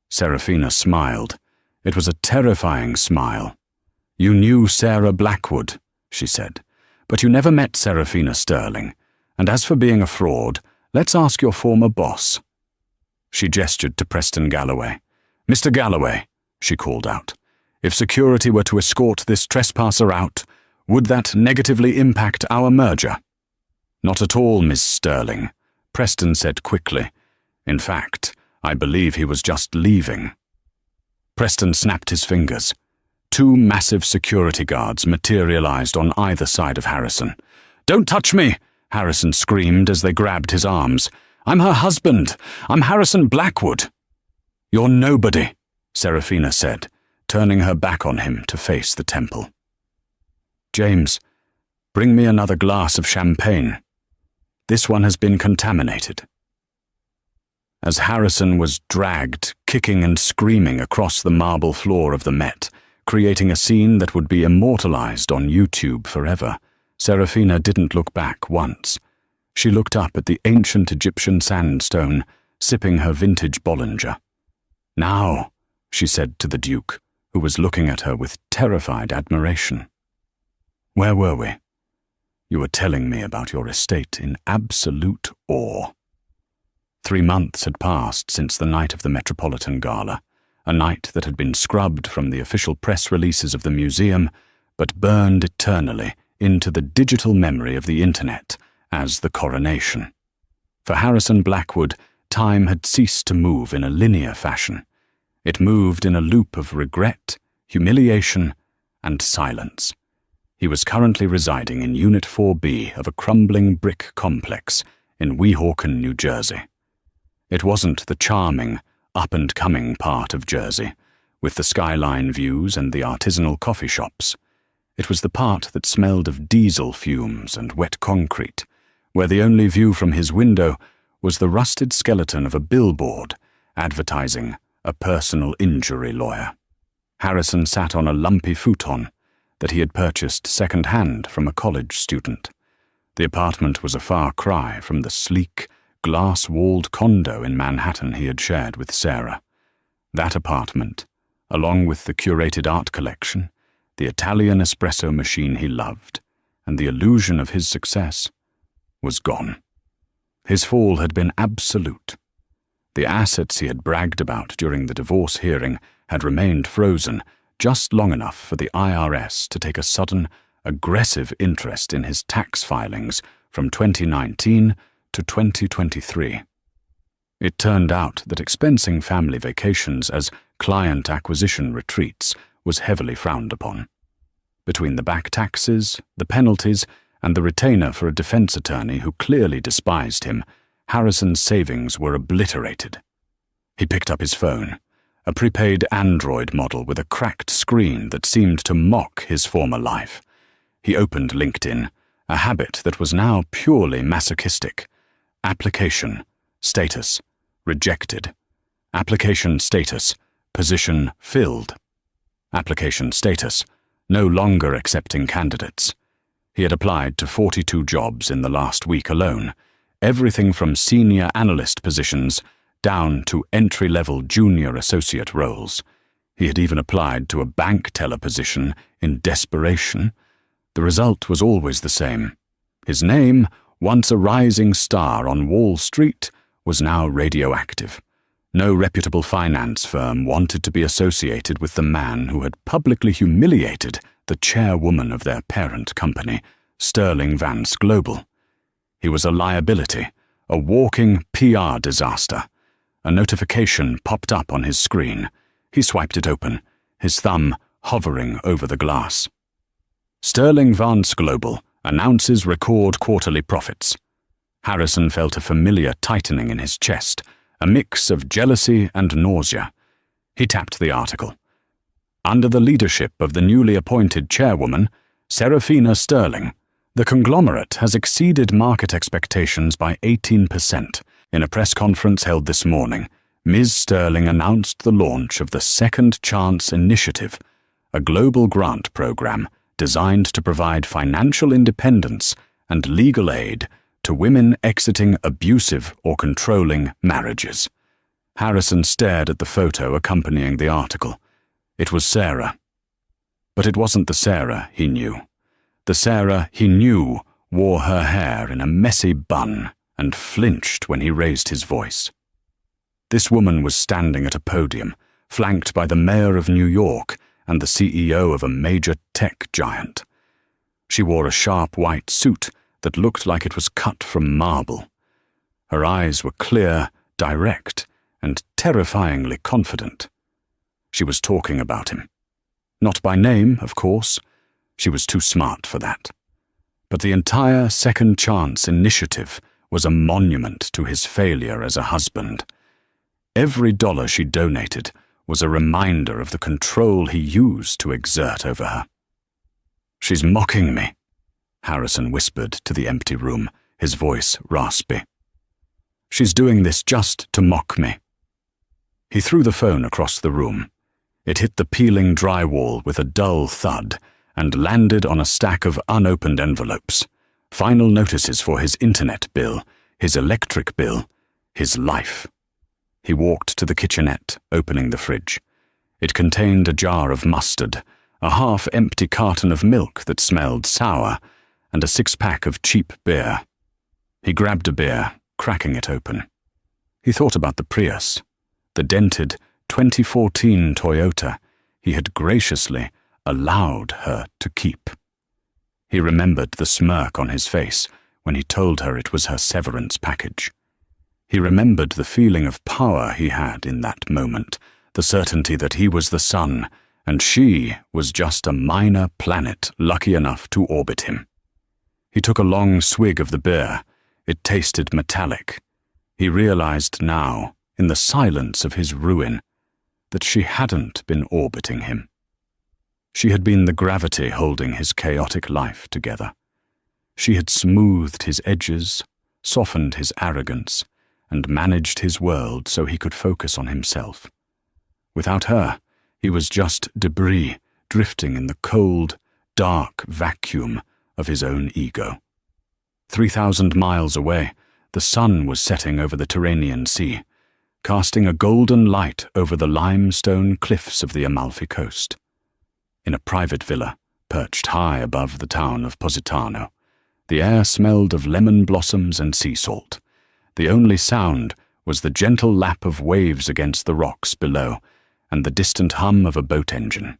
Serafina smiled. It was a terrifying smile. "You knew Sarah Blackwood," she said, "but you never met Serafina Sterling. And as for being a fraud, let's ask your former boss." She gestured to Preston Galloway. "Mr. Galloway," she called out, "if security were to escort this trespasser out, would that negatively impact our merger?" "Not at all, Miss Sterling," Preston said quickly. "In fact, I believe he was just leaving." Preston snapped his fingers. 2 massive security guards materialized on either side of Harrison. "Don't touch me!" Harrison screamed as they grabbed his arms. I'm her husband. I'm Harrison Blackwood." "You're nobody," Serafina said, turning her back on him to face the temple. "James, bring me another glass of champagne. This one has been contaminated." As Harrison was dragged, kicking and screaming across the marble floor of the Met, creating a scene that would be immortalized on YouTube forever, Serafina didn't look back once. She looked up at the ancient Egyptian sandstone, sipping her vintage Bollinger. "Now," she said to the Duke, who was looking at her with terrified admiration. "Where were we? You were telling me about your estate in absolute awe." 3 months had passed since the night of the Metropolitan Gala, a night that had been scrubbed from the official press releases of the museum, but burned eternally into the digital memory of the Internet as the coronation. For Harrison Blackwood, time had ceased to move in a linear fashion. It moved in a loop of regret, humiliation, and silence. He was currently residing in Unit 4B of a crumbling brick complex in Weehawken, New Jersey. It wasn't the charming, up-and-coming part of Jersey, with the skyline views and the artisanal coffee shops. It was the part that smelled of diesel fumes and wet concrete, where the only view from his window was the rusted skeleton of a billboard advertising a personal injury lawyer. Harrison sat on a lumpy futon that he had purchased second-hand from a college student. The apartment was a far cry from the sleek, glass-walled condo in Manhattan he had shared with Sarah. That apartment, along with the curated art collection, the Italian espresso machine he loved, and the illusion of his success, was gone. His fall had been absolute. The assets he had bragged about during the divorce hearing had remained frozen just long enough for the IRS to take a sudden, aggressive interest in his tax filings from 2019 to 2023. It turned out that expensing family vacations as client acquisition retreats was heavily frowned upon. Between the back taxes, the penalties, and the retainer for a defense attorney who clearly despised him, Harrison's savings were obliterated. He picked up his phone, a prepaid Android model with a cracked screen that seemed to mock his former life. He opened LinkedIn, a habit that was now purely masochistic. Application, status, rejected. Application status, position filled. Application status, no longer accepting candidates. He had applied to 42 jobs in the last week alone, everything from senior analyst positions down to entry-level junior associate roles. He had even applied to a bank teller position in desperation. The result was always the same. His name, once a rising star on Wall Street, was now radioactive. No reputable finance firm wanted to be associated with the man who had publicly humiliated the chairwoman of their parent company, Sterling Vance Global. He was a liability, a walking PR disaster. A notification popped up on his screen. He swiped it open, his thumb hovering over the glass. Sterling Vance Global announces record quarterly profits. Harrison felt a familiar tightening in his chest, a mix of jealousy and nausea. He tapped the article. Under the leadership of the newly appointed chairwoman, Serafina Sterling, the conglomerate has exceeded market expectations by 18%. In a press conference held this morning, Ms. Sterling announced the launch of the Second Chance Initiative, a global grant program designed to provide financial independence and legal aid to women exiting abusive or controlling marriages. Harrison stared at the photo accompanying the article. It was Sarah. But it wasn't the Sarah he knew. The Sarah he knew wore her hair in a messy bun and flinched when he raised his voice. This woman was standing at a podium, flanked by the mayor of New York and the CEO of a major tech giant. She wore a sharp white suit that looked like it was cut from marble. Her eyes were clear, direct, and terrifyingly confident. She was talking about him. Not by name, of course. She was too smart for that. But the entire Second Chance Initiative was a monument to his failure as a husband. Every dollar she donated was a reminder of the control he used to exert over her. "She's mocking me," Harrison whispered to the empty room, his voice raspy. "She's doing this just to mock me." He threw the phone across the room. It hit the peeling drywall with a dull thud and landed on a stack of unopened envelopes. Final notices for his internet bill, his electric bill, his life. He walked to the kitchenette, opening the fridge. It contained a jar of mustard, a half-empty carton of milk that smelled sour, and a 6-pack of cheap beer. He grabbed a beer, cracking it open. He thought about the Prius, the dented 2014 Toyota he had graciously allowed her to keep. He remembered the smirk on his face when he told her it was her severance package. He remembered the feeling of power he had in that moment, the certainty that he was the sun, and she was just a minor planet lucky enough to orbit him. He took a long swig of the beer. It tasted metallic. He realized now, in the silence of his ruin, that she hadn't been orbiting him. She had been the gravity holding his chaotic life together. She had smoothed his edges, softened his arrogance, and managed his world so he could focus on himself. Without her, he was just debris drifting in the cold, dark vacuum of his own ego. 3,000 miles away, the sun was setting over the Tyrrhenian Sea, casting a golden light over the limestone cliffs of the Amalfi Coast. In a private villa, perched high above the town of Positano, the air smelled of lemon blossoms and sea salt. The only sound was the gentle lap of waves against the rocks below and the distant hum of a boat engine.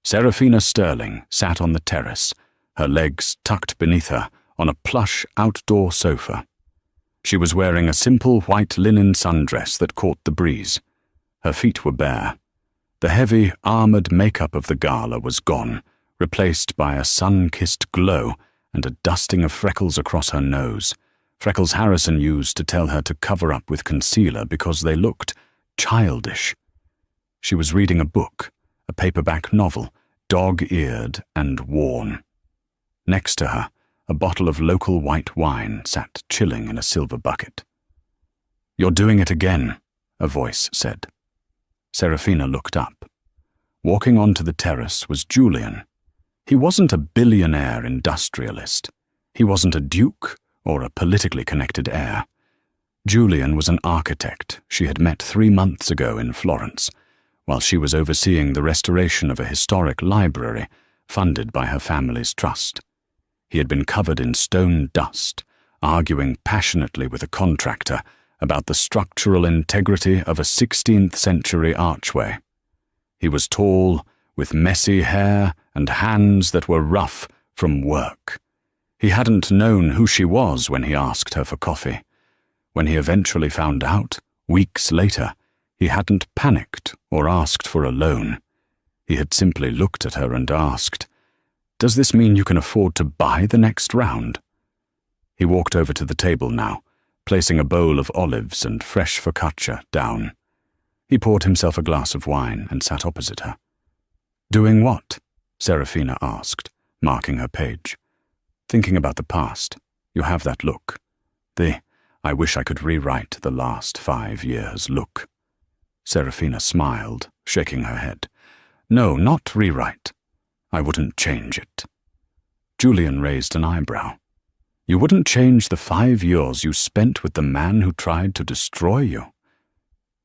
Serafina Sterling sat on the terrace, her legs tucked beneath her on a plush outdoor sofa. She was wearing a simple white linen sundress that caught the breeze. Her feet were bare. The heavy, armored makeup of the gala was gone, replaced by a sun-kissed glow and a dusting of freckles across her nose, freckles Harrison used to tell her to cover up with concealer because they looked childish. She was reading a book, a paperback novel, dog-eared and worn. Next to her, a bottle of local white wine sat chilling in a silver bucket. "You're doing it again," a voice said. Serafina looked up. Walking onto the terrace was Julian. He wasn't a billionaire industrialist. He wasn't a duke or a politically connected heir. Julian was an architect she had met 3 months ago in Florence, while she was overseeing the restoration of a historic library funded by her family's trust. He had been covered in stone dust, arguing passionately with a contractor about the structural integrity of a 16th century archway. He was tall, with messy hair and hands that were rough from work. He hadn't known who she was when he asked her for coffee. When he eventually found out, weeks later, he hadn't panicked or asked for a loan. He had simply looked at her and asked, "Does this mean you can afford to buy the next round?" He walked over to the table now, placing a bowl of olives and fresh focaccia down. He poured himself a glass of wine and sat opposite her. "Doing what?" Serafina asked, marking her page. "Thinking about the past. You have that look. The, I wish I could rewrite the last 5 years look." Serafina smiled, shaking her head. "No, not rewrite. I wouldn't change it." Julian raised an eyebrow. "You wouldn't change the 5 years you spent with the man who tried to destroy you?"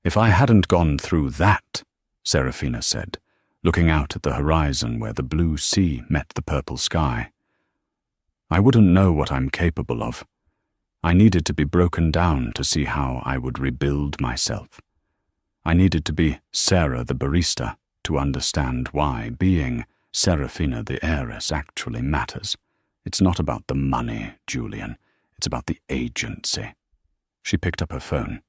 "If I hadn't gone through that," Serafina said, looking out at the horizon where the blue sea met the purple sky, "I wouldn't know what I'm capable of. I needed to be broken down to see how I would rebuild myself. I needed to be Sarah the barista to understand why being Serafina the heiress actually matters. It's not about the money, Julian. It's about the agency." She picked up her phone.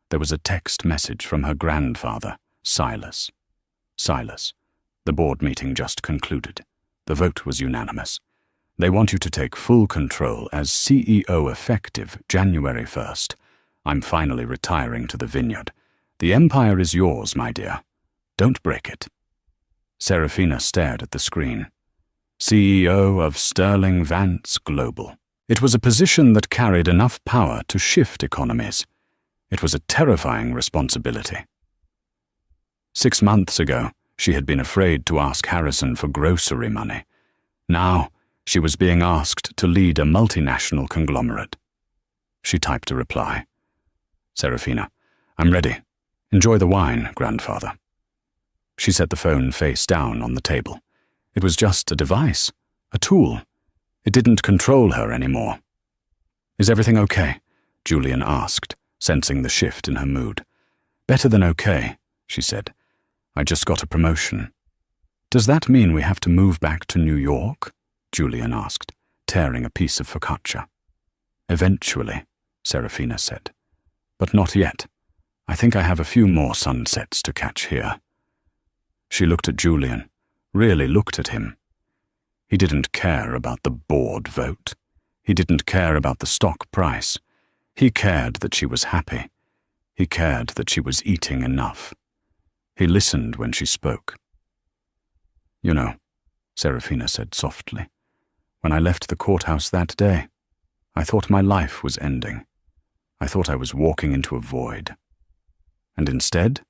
There was a text message from her grandfather, Silas. "Silas, the board meeting just concluded. The vote was unanimous. They want you to take full control as CEO effective January 1st. I'm finally retiring to the vineyard. The empire is yours, my dear. Don't break it." Serafina stared at the screen. CEO of Sterling Vance Global. It was a position that carried enough power to shift economies. It was a terrifying responsibility. 6 months ago, she had been afraid to ask Harrison for grocery money. Now, she was being asked to lead a multinational conglomerate. She typed a reply. "Serafina, I'm ready. Enjoy the wine, grandfather." She set the phone face down on the table. It was just a device, a tool. It didn't control her anymore. "Is everything okay?" Julian asked, sensing the shift in her mood. "Better than okay," she said. "I just got a promotion." "Does that mean we have to move back to New York?" Julian asked, tearing a piece of focaccia. "Eventually," Serafina said. "But not yet. I think I have a few more sunsets to catch here." She looked at Julian, really looked at him. He didn't care about the board vote. He didn't care about the stock price. He cared that she was happy. He cared that she was eating enough. He listened when she spoke. "You know," Serafina said softly, "when I left the courthouse that day, I thought my life was ending. I thought I was walking into a void. And instead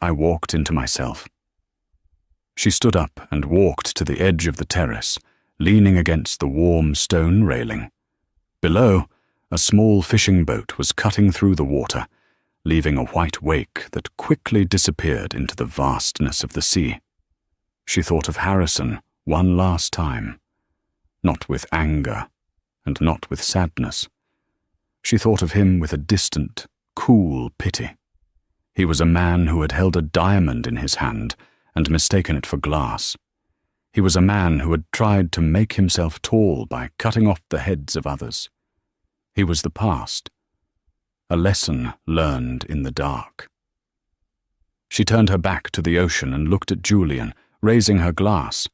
I walked into myself." She stood up and walked to the edge of the terrace, leaning against the warm stone railing. Below, a small fishing boat was cutting through the water, leaving a white wake that quickly disappeared into the vastness of the sea. She thought of Harrison one last time, not with anger and not with sadness. She thought of him with a distant, cool pity. He was a man who had held a diamond in his hand and mistaken it for glass. He was a man who had tried to make himself tall by cutting off the heads of others. He was the past, a lesson learned in the dark. She turned her back to the ocean and looked at Julian, raising her glass.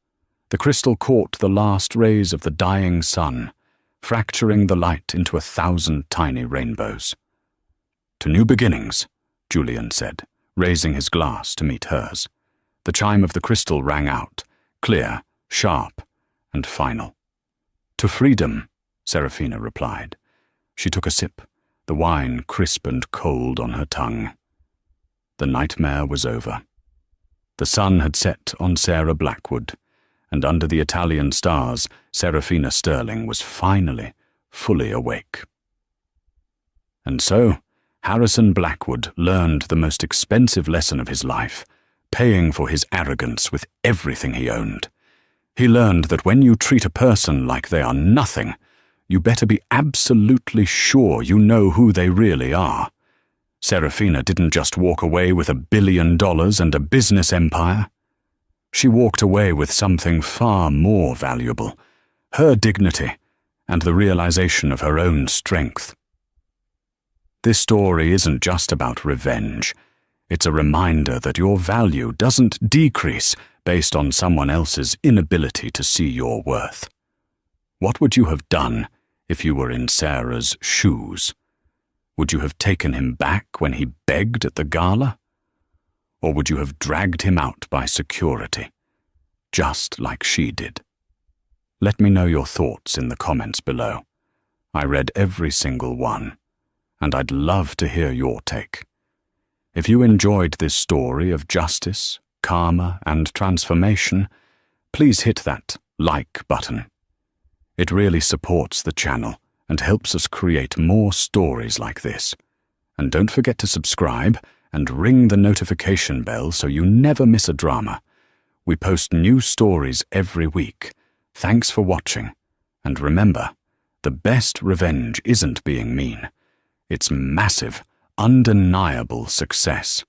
The crystal caught the last rays of the dying sun, fracturing the light into 1,000 tiny rainbows. "To new beginnings," Julian said, raising his glass to meet hers. The chime of the crystal rang out, clear, sharp, and final. "To freedom," Serafina replied. She took a sip, the wine crisp and cold on her tongue. The nightmare was over. The sun had set on Sarah Blackwood, and under the Italian stars, Serafina Sterling was finally fully awake. And so, Harrison Blackwood learned the most expensive lesson of his life, paying for his arrogance with everything he owned. He learned that when you treat a person like they are nothing, you better be absolutely sure you know who they really are. Serafina didn't just walk away with $1 billion and a business empire. She walked away with something far more valuable, her dignity and the realization of her own strength. This story isn't just about revenge. It's a reminder that your value doesn't decrease based on someone else's inability to see your worth. What would you have done if you were in Sarah's shoes? Would you have taken him back when he begged at the gala? Or would you have dragged him out by security, just like she did? Let me know your thoughts in the comments below. I read every single one, and I'd love to hear your take. If you enjoyed this story of justice, karma, and transformation, please hit that like button. It really supports the channel and helps us create more stories like this. And don't forget to subscribe and ring the notification bell so you never miss a drama. We post new stories every week. Thanks for watching. And remember, the best revenge isn't being mean. It's massive, undeniable success.